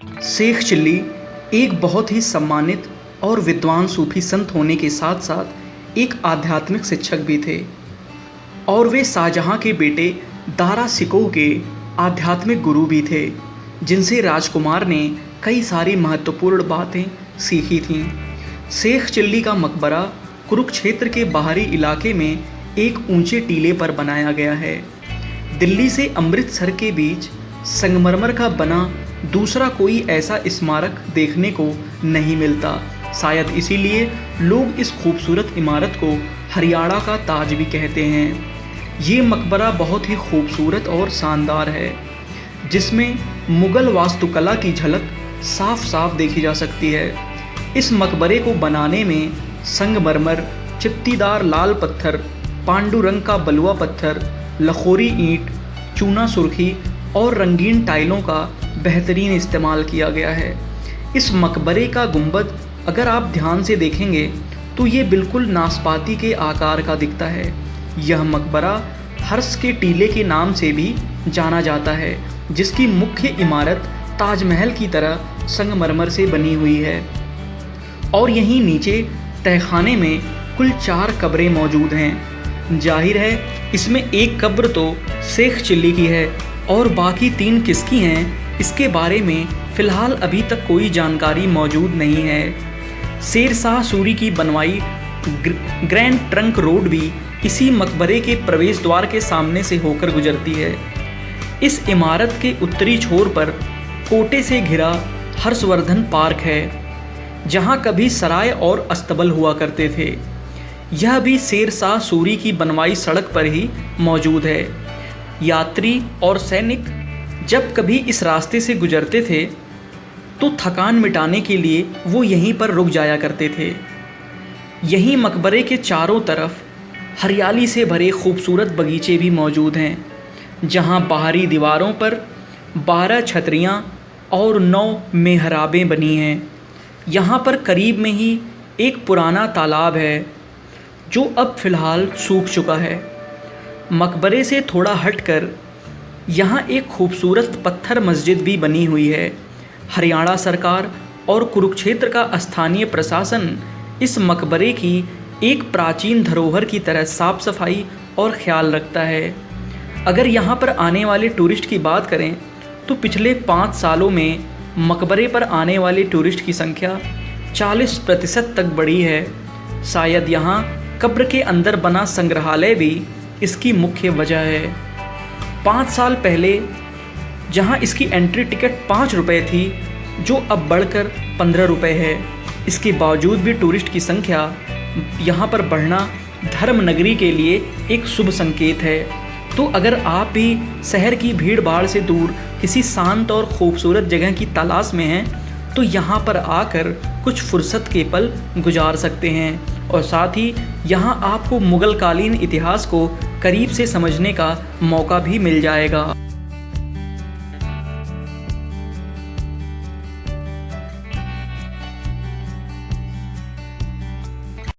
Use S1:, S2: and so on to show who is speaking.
S1: Sheikh chilli एक बहुत ही सम्मानित और विद्वान सूफी संत होने के साथ साथ एक आध्यात्मिक शिक्षक भी थे और वे शाहजहां के बेटे दारा शिकोह के आध्यात्मिक गुरु भी थे, जिनसे राजकुमार ने कई सारी महत्वपूर्ण बातें सीखी थीं। शेख चिल्ली का मकबरा कुरुक्षेत्र के बाहरी इलाके में एक ऊंचे टीले पर बनाया गया है। दिल्ली से अमृतसर के बीच संगमरमर का बना दूसरा कोई ऐसा स्मारक देखने को नहीं मिलता। शायद इसीलिए लोग इस खूबसूरत इमारत को हरियाणा का ताज भी कहते हैं। ये मकबरा बहुत ही खूबसूरत और शानदार है, जिसमें मुग़ल वास्तुकला की झलक साफ साफ देखी जा सकती है। इस मकबरे को बनाने में संगमरमर, चित्तीदार लाल पत्थर, पांडुरंग का बलुआ पत्थर, लखोरी ईंट, चूना सुर्खी और रंगीन टाइलों का बेहतरीन इस्तेमाल किया गया है। इस मकबरे का गुंबद अगर आप ध्यान से देखेंगे तो ये बिल्कुल नाशपाती के आकार का दिखता है। यह मकबरा हर्ष के टीले के नाम से भी जाना जाता है, जिसकी मुख्य इमारत ताजमहल की तरह संगमरमर से बनी हुई है और यहीं नीचे तहखाने में कुल 4 कब्रें मौजूद हैं। जाहिर है इसमें एक कब्र तो शेख चिल्ली की है और बाकी 3 किसकी हैं, इसके बारे में फ़िलहाल अभी तक कोई जानकारी मौजूद नहीं है। शेर शाह सूरी की बनवाई ग्रैंड ट्रंक रोड भी इसी मकबरे के प्रवेश द्वार के सामने से होकर गुजरती है। इस इमारत के उत्तरी छोर पर कोटे से घिरा हर्षवर्धन पार्क है, जहां कभी सराय और अस्तबल हुआ करते थे। यह भी शेर शाह सूरी की बनवाई सड़क पर ही मौजूद है। यात्री और सैनिक जब कभी इस रास्ते से गुजरते थे तो थकान मिटाने के लिए वो यहीं पर रुक जाया करते थे। यहीं मकबरे के चारों तरफ हरियाली से भरे खूबसूरत बगीचे भी मौजूद हैं, जहां बाहरी दीवारों पर 12 छतरियां और 9 मेहराबें बनी हैं। यहाँ पर करीब में ही एक पुराना तालाब है, जो अब फ़िलहाल सूख चुका है। मकबरे से थोड़ा हटकर यहाँ एक खूबसूरत पत्थर मस्जिद भी बनी हुई है। हरियाणा सरकार और कुरुक्षेत्र का स्थानीय प्रशासन इस मकबरे की एक प्राचीन धरोहर की तरह साफ सफाई और ख्याल रखता है। अगर यहाँ पर आने वाले टूरिस्ट की बात करें तो पिछले 5 सालों में मकबरे पर आने वाले टूरिस्ट की संख्या 40% तक बढ़ी है। शायद यहाँ कब्र के अंदर बना संग्रहालय भी इसकी मुख्य वजह है। 5 साल पहले जहाँ इसकी एंट्री टिकट 5 रुपये थी, जो अब बढ़कर 15 रुपये है। इसके बावजूद भी टूरिस्ट की संख्या यहाँ पर बढ़ना धर्म नगरी के लिए एक शुभ संकेत है। तो अगर आप भी शहर की भीड़ भाड़ से दूर किसी शांत और खूबसूरत जगह की तलाश में हैं, तो यहाँ पर आकर कुछ फुर्सत के पल गुजार सकते हैं और साथ ही यहाँ आपको मुग़ल कालीन इतिहास को करीब से समझने का मौका भी मिल जाएगा।